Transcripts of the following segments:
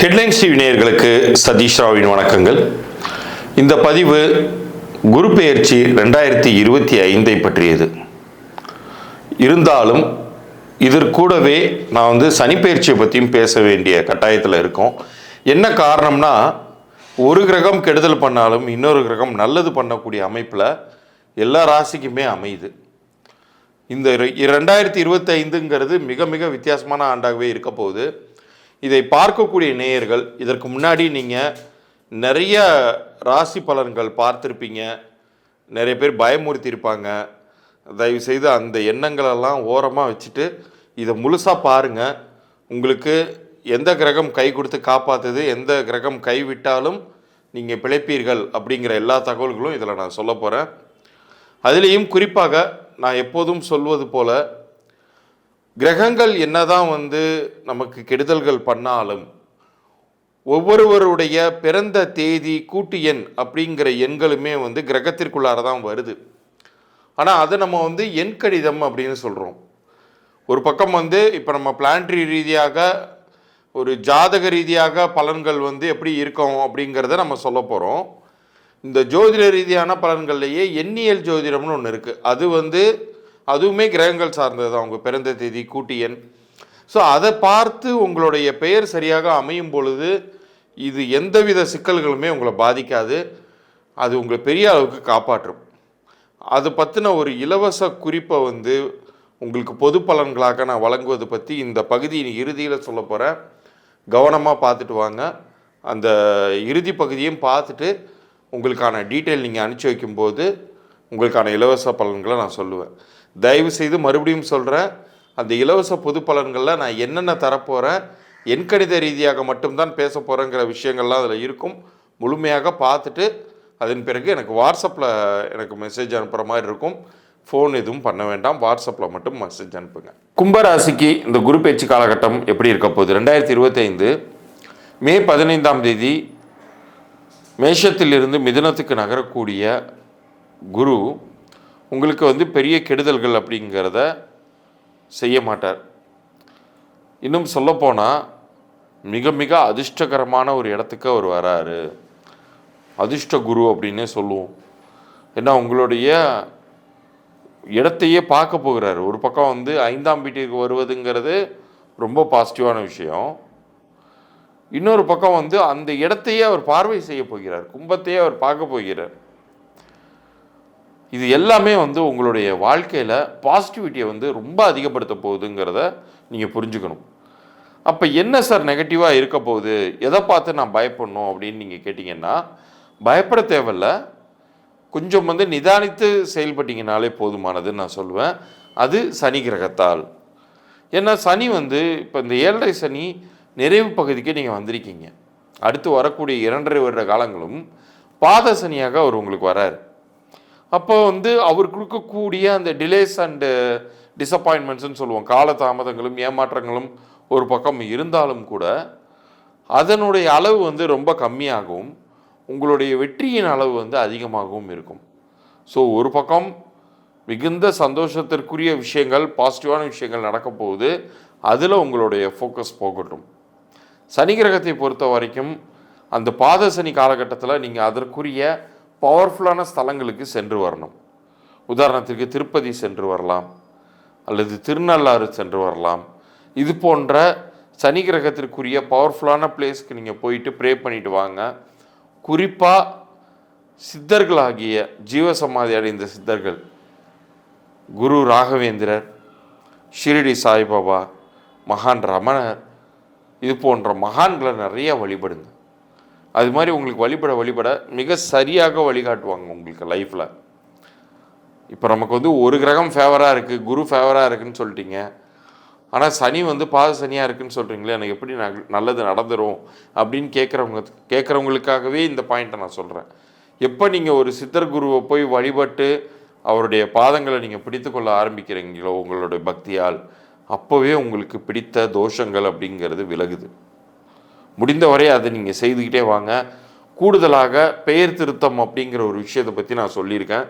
Headlines TV நேயர்களுக்கு சதீஷ் ராவின் வணக்கங்கள். இந்த பதிவு குரு பெயர்ச்சி 2025 பற்றியது. இருந்தாலும் இதற்கூடவே நான் சனி பெயர்ச்சியை பற்றியும் பேச வேண்டிய கட்டாயத்தில் இருக்கோம். என்ன காரணம்னா, ஒரு கிரகம் கெடுதல் பண்ணாலும் இன்னொரு கிரகம் நல்லது பண்ணக்கூடிய அமைப்பில் எல்லா ராசிக்குமே அமையுது. இந்த 2025ங்கிறது மிக மிக வித்தியாசமான ஆண்டாகவே இருக்க போகுது. இதை பார்க்கக்கூடிய நேயர்கள், இதற்கு முன்னாடி நீங்கள் நிறைய ராசி பலன்கள் பார்த்துருப்பீங்க, நிறைய பேர் பயமுறுத்தியிருப்பாங்க. தயவுசெய்து அந்த எண்ணங்களெல்லாம் ஓரமாக வச்சுட்டு இதை முழுசாக பாருங்கள். உங்களுக்கு எந்த கிரகம் கை கொடுத்து காப்பாற்றுது, எந்த கிரகம் கைவிட்டாலும் நீங்கள் பிழைப்பீர்கள் அப்படிங்கிற எல்லா தகவல்களும் இதில் நான் சொல்ல போகிறேன். அதுலேயும் குறிப்பாக நான் எப்போதும் சொல்வது போல், கிரகங்கள் என்னதான் நமக்கு கெடுதல்கள் பண்ணாலும் ஒவ்வொருவருடைய பிறந்த தேதி கூட்டு எண் அப்படிங்கிற எண்களுமே கிரகத்திற்குள்ளார தான் வருது. ஆனால் அதை நம்ம எண் கடிதம் அப்படின்னு சொல்கிறோம். ஒரு பக்கம் இப்போ நம்ம பிளானட்டரி ரீதியாக ஒரு ஜாதக ரீதியாக பலன்கள் எப்படி இருக்கும் அப்படிங்கிறத நம்ம சொல்ல போகிறோம். இந்த ஜோதிட ரீதியான பலன்கள்லேயே எண்ணியல் ஜோதிடம்னு ஒன்று இருக்குது. அதுவுமே கிரகங்கள் சார்ந்தது தான், உங்கள் பிறந்த தேதி கூட்டு எண். ஸோ அதை பார்த்து உங்களுடைய பெயர் சரியாக அமையும் பொழுது இது எந்தவித சிக்கல்களுமே உங்களை பாதிக்காது. அது உங்களை பெரிய அளவுக்கு காப்பாற்றும். அது பற்றின ஒரு இலவச குறிப்பை உங்களுக்கு பொது பலன்களாக நான் வழங்குவது பற்றி இந்த பகுதியின் இறுதியில் சொல்ல போகிறேன். கவனமாக பார்த்துட்டு வாங்க. அந்த இறுதி பகுதியும் பார்த்துட்டு உங்களுக்கான டீட்டெயில் நீங்கள் அனுப்பிச்சி வைக்கும்போது உங்களுக்கான இலவச பலன்களை நான் சொல்லுவேன். தயவு செய்து மறுபடியும் சொல்கிறேன், அந்த இலவச பொது பலன்களில் நான் என்னென்ன தரப்போகிறேன், எண்கணித ரீதியாக மட்டும்தான் பேச போகிறேங்கிற விஷயங்கள்லாம் அதில் இருக்கும். முழுமையாக பார்த்துட்டு அதன் பிறகு எனக்கு வாட்ஸ்அப்பில் எனக்கு மெசேஜ் அனுப்புகிற மாதிரி இருக்கும். ஃபோன் எதுவும் பண்ண வேண்டாம், வாட்ஸ்அப்பில் மட்டும் மெசேஜ் அனுப்புங்க. கும்பராசிக்கு இந்த குரு பேச்சு காலகட்டம் எப்படி இருக்க போகுது? 2025 மே 15ஆம் தேதி மேஷத்திலிருந்து மிதுனத்துக்கு நகரக்கூடிய குரு உங்களுக்கு பெரிய கெடுதல்கள் அப்படிங்கிறத செய்ய மாட்டார். இன்னும் சொல்லப்போனால் மிக மிக அதிர்ஷ்டகரமான ஒரு இடத்துக்கு அவர் வராரு. அதிர்ஷ்ட குரு அப்படின்னே சொல்லுவோம். ஏன்னா உங்களுடைய இடத்தையே பார்க்க போகிறாரு. ஒரு பக்கம் 5ஆம் வீட்டிற்கு வருவதுங்கிறது ரொம்ப பாசிட்டிவான விஷயம். இன்னொரு பக்கம் அந்த இடத்தையே அவர் பார்வை செய்ய போகிறார், கும்பத்தையே அவர் பார்க்க போகிறார். இது எல்லாமே உங்களுடைய வாழ்க்கையில் பாசிட்டிவிட்டியை ரொம்ப அதிகப்படுத்த போகுதுங்கிறத நீங்கள் புரிஞ்சுக்கணும். அப்போ என்ன சார் நெகட்டிவாக இருக்க போகுது, எதை பார்த்து நான் பயப்படணும் அப்படின்னு நீங்கள் கேட்டிங்கன்னா, பயப்பட தேவையில்ல. கொஞ்சம் நிதானித்து செயல்பட்டீங்கனாலே போதுமானதுன்னு நான் சொல்லுவேன். அது சனி கிரகத்தால். ஏன்னா சனி இப்போ இந்த 7.5 சனி நிறைவு பகுதிக்கு நீங்கள் வந்திருக்கீங்க. அடுத்து வரக்கூடிய 2.5 வருட காலங்களும் பாத சனியாக அவர் உங்களுக்கு வராரு. அப்போ அவர் கொடுக்கக்கூடிய அந்த டிலேஸ் அண்டு டிசப்பாயின்மெண்ட்ஸ்ன்னு சொல்லுவோம், காலதாமதங்களும் ஏமாற்றங்களும் ஒரு பக்கம் இருந்தாலும் கூட அதனுடைய அளவு ரொம்ப கம்மியாகவும் உங்களுடைய வெற்றியின் அளவு அதிகமாகவும் இருக்கும். ஸோ ஒரு பக்கம் மிகுந்த சந்தோஷத்திற்குரிய விஷயங்கள், பாசிட்டிவான விஷயங்கள் நடக்க போகுது. அதில் உங்களுடைய ஃபோக்கஸ் போகட்டும். சனி கிரகத்தை பொறுத்த வரைக்கும் அந்த பாத சனி காலகட்டத்தில் நீங்கள் அதற்குரிய பவர்ஃபுல்லான ஸ்தலங்களுக்கு சென்று வரணும். உதாரணத்திற்கு திருப்பதி சென்று வரலாம், அல்லது திருநள்ளாறு சென்று வரலாம். இது போன்ற சனி கிரகத்திற்குரிய பவர்ஃபுல்லான பிளேஸ்க்கு நீங்கள் போயிட்டு ப்ரே பண்ணிட்டு வாங்க. குறிப்பாக சித்தர்களாகிய ஜீவசமாதி அடைந்த சித்தர்கள், குரு ராகவேந்திரர், ஷிரடி சாய்பாபா, மகான் ரமணர், இது போன்ற மகான்களை நிறைய வழிபடுங்க. அது மாதிரி உங்களுக்கு வழிபட மிக சரியாக வழிகாட்டுவாங்க உங்களுக்கு லைஃப்பில். இப்போ நமக்கு ஒரு கிரகம் ஃபேவராக இருக்குது, குரு ஃபேவராக இருக்குதுன்னு சொல்லிட்டீங்க. ஆனால் சனி பாத சனியாக இருக்குதுன்னு சொல்கிறீங்களே, எனக்கு எப்படி நல்லது நடந்துடும் அப்படின்னு கேட்குறவங்களுக்காகவே இந்த பாயிண்ட்டை நான் சொல்கிறேன். எப்போ நீங்கள் ஒரு சித்தர் குருவை போய் வழிபட்டு அவருடைய பாதங்களை நீங்கள் பிடித்து கொள்ள ஆரம்பிக்கிறீங்களோ உங்களுடைய பக்தியால், அப்போவே உங்களுக்கு பிடித்த தோஷங்கள் அப்படிங்கிறது விலகுது. முடிந்தவரை அதை நீங்கள் செய்துக்கிட்டே வாங்க. கூடுதலாக பெயர் திருத்தம் அப்படிங்கிற ஒரு விஷயத்தை பற்றி நான் சொல்லியிருக்கேன்.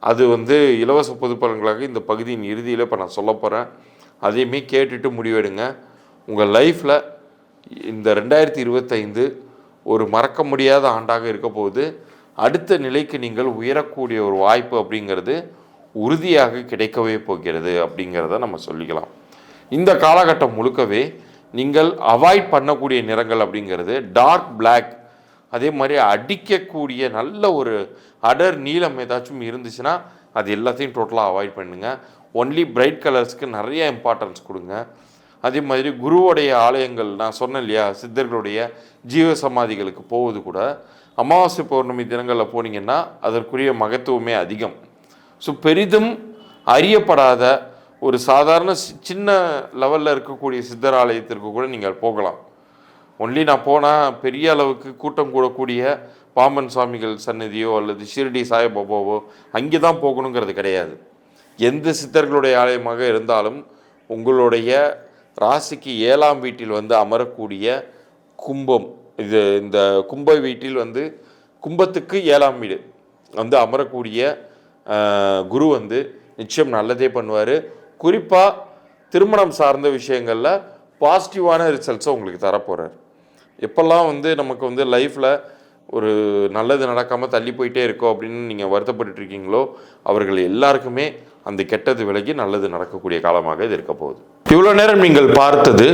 அது இலவச பொது பலன்களாக இந்த பகுதியின் இறுதியில் இப்போ நான் சொல்ல போகிறேன். அதையுமே கேட்டுட்டு முடிவெடுங்க. உங்கள் லைஃப்பில் இந்த 2025 ஒரு மறக்க முடியாத ஆண்டாக இருக்க போது அடுத்த நிலைக்கு நீங்கள் உயரக்கூடிய ஒரு வாய்ப்பு அப்படிங்கிறது உறுதியாக கிடைக்கவே போகிறது அப்படிங்கிறத நம்ம சொல்லிக்கலாம். இந்த காலகட்டம் முழுக்கவே நீங்கள் அவாய்ட் பண்ணக்கூடிய நிறங்கள் அப்படிங்கிறது டார்க் பிளாக், அதே மாதிரி அடிக்கக்கூடிய நல்ல ஒரு அடர் நீலம் ஏதாச்சும் இருந்துச்சுன்னா அது எல்லாத்தையும் டோட்டலாக அவாய்ட் பண்ணுங்கள். ஒன்லி பிரைட் கலர்ஸ்க்கு நிறைய இம்பார்ட்டன்ஸ் கொடுங்க. அதே மாதிரி குருவோடைய ஆலயங்கள், நான் சொன்னேன் இல்லையா, சித்தர்களுடைய ஜீவ சமாதிகளுக்கு போவது கூட அமாவாசை பௌர்ணமி தினங்களில் போனீங்கன்னா அதற்குரிய மகத்துவமே அதிகம். ஸோ பெரிதும் அறியப்படாத ஒரு சாதாரண சின்ன லெவலில் இருக்கக்கூடிய சித்தர் ஆலயத்திற்கு கூட நீங்கள் போகலாம். ஒன்லி நான் போனால் பெரிய அளவுக்கு கூட்டம் கூடக்கூடிய பாம்பன் சுவாமிகள் சன்னதியோ அல்லது ஷிரடி சாய்பாபாவோ அங்கே தான் போகணுங்கிறது கிடையாது. எந்த சித்தர்களுடைய ஆலயமாக இருந்தாலும் உங்களுடைய ராசிக்கு 7ஆம் வீட்டில் வந்து அமரக்கூடிய கும்பம், இந்த கும்ப வீட்டில் வந்து கும்பத்துக்கு 7ஆம் வீடு வந்து அமரக்கூடிய குரு வந்து நிச்சயம் நல்லதே பண்ணுவார். குறிப்பாக திருமணம் சார்ந்த விஷயங்களில் பாசிட்டிவான ரிசல்ட்ஸை உங்களுக்கு தரப்போகிறார். எப்பெல்லாம் வந்து நமக்கு வந்து லைஃப்பில் ஒரு நல்லது நடக்காமல் தள்ளி போயிட்டே இருக்கோ அப்படின்னு நீங்கள் வருத்தப்பட்டுருக்கீங்களோ அவர்கள் எல்லாருக்குமே அந்த கெட்டது விலகி நல்லது நடக்கக்கூடிய காலமாக இது இருக்க போகுது. இவ்வளோ நேரம் நீங்கள் பார்த்தது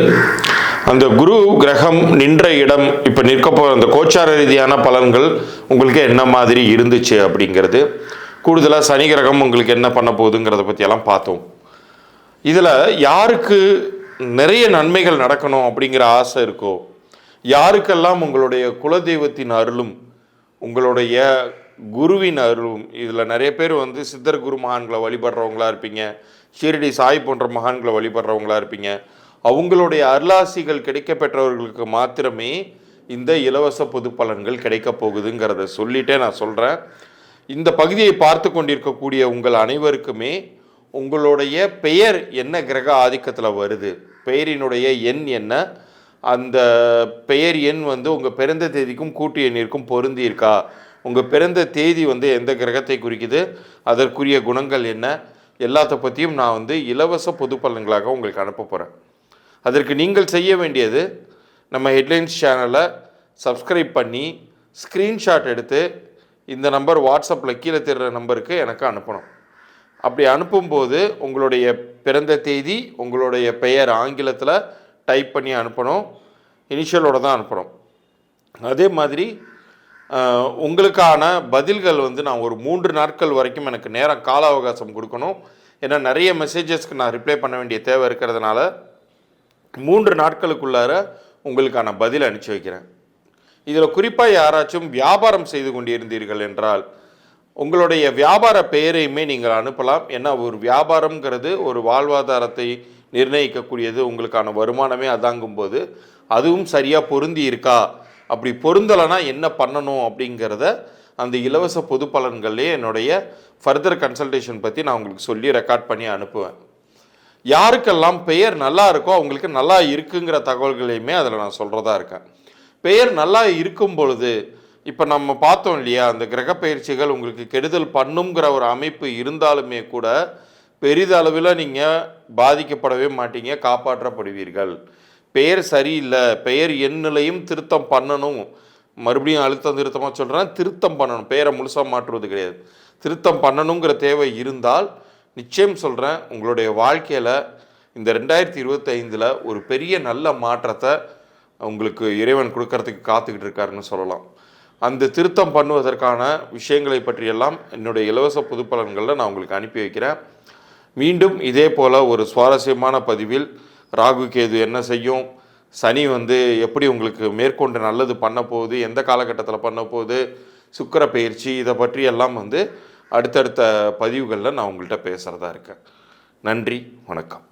அந்த குரு கிரகம் நின்ற இடம், இப்போ நிற்க போகிற அந்த கோச்சார ரீதியான பலன்கள் உங்களுக்கு என்ன மாதிரி இருந்துச்சு அப்படிங்கிறது. கூடுதலாக சனி கிரகம் உங்களுக்கு என்ன பண்ண போகுதுங்கிறத பற்றியெல்லாம் பார்த்தோம். இதில் யாருக்கு நிறைய நன்மைகள் நடக்கணும் அப்படிங்கிற ஆசை இருக்கோ, யாருக்கெல்லாம் உங்களுடைய குலதெய்வத்தின் அருளும் உங்களுடைய குருவின் அருளும், இதில் நிறைய பேர் வந்து சித்தர் குரு மகான்களை வழிபடுறவங்களா இருப்பீங்க, ஷீரடி சாய் போன்ற மகான்களை வழிபடுறவங்களா இருப்பீங்க. அவங்களுடைய அருளாசிகள் கிடைக்க பெற்றவர்களுக்கு மாத்திரமே இந்த இலவச பொது பலன்கள் கிடைக்க போகுதுங்கிறத சொல்லிட்டே நான் சொல்கிறேன். இந்த பகுதியை பார்த்து கொண்டிருக்கக்கூடிய உங்கள் அனைவருக்குமே உங்களுடைய பெயர் என்ன கிரக ஆதிக்கத்தில் வருது, பெயரினுடைய எண் என்ன, அந்த பெயர் எண் வந்து உங்கள் பிறந்த தேதிக்கும் கூட்டு எண்ணிற்கும் பொருந்தி இருக்கா, உங்கள் பிறந்த தேதி வந்து எந்த கிரகத்தை குறிக்குது, அதற்குரிய குணங்கள் என்ன, எல்லாத்த பற்றியும் நான் வந்து இலவச பொது பலன்களாக உங்களுக்கு அனுப்ப போகிறேன். அதற்கு நீங்கள் செய்ய வேண்டியது நம்ம ஹெட்லைன்ஸ் சேனலை சப்ஸ்கிரைப் பண்ணி ஸ்க்ரீன்ஷாட் எடுத்து இந்த நம்பர் வாட்ஸ்அப்பில் கீழே தெரிகிற நம்பருக்கு எனக்கு அனுப்பணும். அப்படி அனுப்பும்போது உங்களுடைய பிறந்த தேதி, உங்களுடைய பெயர் ஆங்கிலத்தில் டைப் பண்ணி அனுப்பணும், இனிஷியலோடு தான் அனுப்பணும். அதே மாதிரி உங்களுக்கான பதில்கள் வந்து நான் ஒரு 3 நாட்கள் வரைக்கும் எனக்கு நேரம் கால அவகாசம் கொடுக்கணும். ஏன்னா நிறைய மெசேஜஸ்க்கு நான் ரிப்ளை பண்ண வேண்டிய தேவை இருக்கிறதுனால 3 நாட்களுக்குள்ளார உங்களுக்கான பதில் அனுப்பிச்சி வைக்கிறேன். இதில் குறிப்பாக யாராச்சும் வியாபாரம் செய்து கொண்டிருந்தீர்கள் என்றால் உங்களுடைய வியாபார பெயரையுமே நீங்கள் அனுப்பலாம். ஏன்னா ஒரு வியாபாரம்ங்கிறது ஒரு வாழ்வாதாரத்தை நிர்ணயிக்கக்கூடியது, உங்களுக்கான வருமானமே அதாங்கும்போது அதுவும் சரியாக பொருந்தி இருக்கா, அப்படி பொருந்தலைன்னா என்ன பண்ணணும் அப்படிங்கிறத அந்த இலவச பொது பலன்களே என்னுடைய ஃபர்தர் கன்சல்டேஷன் பற்றி நான் உங்களுக்கு சொல்லி ரெக்கார்ட் பண்ணி அனுப்புவேன். யாருக்கெல்லாம் பெயர் நல்லா இருக்கோ அவங்களுக்கு நல்லா இருக்குங்கிற தகவல்களையுமே அதில் நான் சொல்கிறதா இருக்கேன். பெயர் நல்லா இருக்கும் பொழுது இப்போ நம்ம பார்த்தோம் இல்லையா, அந்த கிரக பயிற்சிகள் உங்களுக்கு கெடுதல் பண்ணுங்கிற ஒரு அமைப்பு இருந்தாலுமே கூட பெரிதளவில் நீங்கள் பாதிக்கப்படவே மாட்டீங்க, காப்பாற்றப்படுவீர்கள். பெயர் சரியில்லை, பெயர் எண்ணிலையும் திருத்தம் பண்ணணும், மறுபடியும் அழுத்தம் திருத்தமாக சொல்கிறேன், திருத்தம் பண்ணணும், பெயரை முழுசாக மாற்றுவது கிடையாது, திருத்தம் பண்ணணுங்கிற தேவை இருந்தால் நிச்சயம் சொல்கிறேன் உங்களுடைய வாழ்க்கையில் இந்த 2025 ஒரு பெரிய நல்ல மாற்றத்தை உங்களுக்கு இறைவன் கொடுக்கறதுக்கு காத்துக்கிட்டு இருக்காருன்னு சொல்லலாம். அந்த திருத்தம் பண்ணுவதற்கான விஷயங்களை பற்றியெல்லாம் என்னுடைய இலவச பொது பலன்களில் நான் உங்களுக்கு அனுப்பி வைக்கிறேன். மீண்டும் இதே போல் ஒரு சுவாரஸ்யமான பதிவில் ராகு கேது என்ன செய்யும், சனி வந்து எப்படி உங்களுக்கு மேற்கொண்டு நல்லது பண்ண போகுது, எந்த காலகட்டத்தில் பண்ண போகுது, சுக்கிர பயிற்சி, இதை பற்றியெல்லாம் வந்து அடுத்தடுத்த பதிவுகளில் நான் உங்கள்கிட்ட பேசுகிறதா இருக்கேன். நன்றி, வணக்கம்.